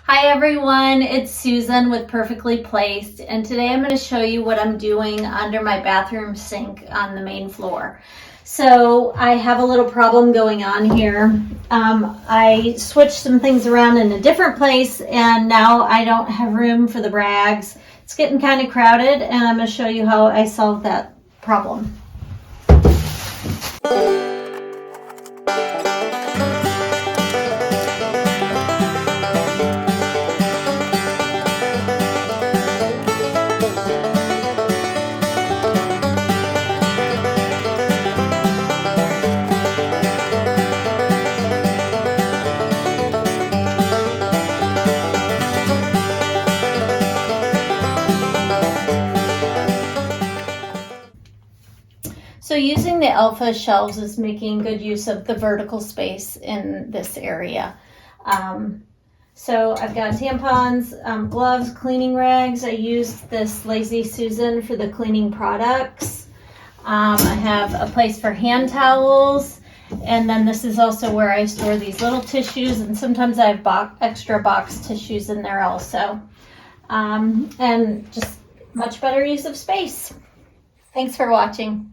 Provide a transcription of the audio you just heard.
Hi everyone, it's Susan with Perfectly Placed, and today I'm going to show you what I'm doing under my bathroom sink on the main floor. So I have a little problem going on here. I switched some things around in a different place and now I don't have room for the rags. It's getting kind of crowded and I'm going to show you how I solved that problem. So using the Elfa shelves is making good use of the vertical space in this area. So I've got tampons, gloves, cleaning rags. I used this Lazy Susan for the cleaning products. I have a place for hand towels. And then this is also where I store these little tissues, and sometimes I have extra box tissues in there also. And just much better use of space. Thanks for watching.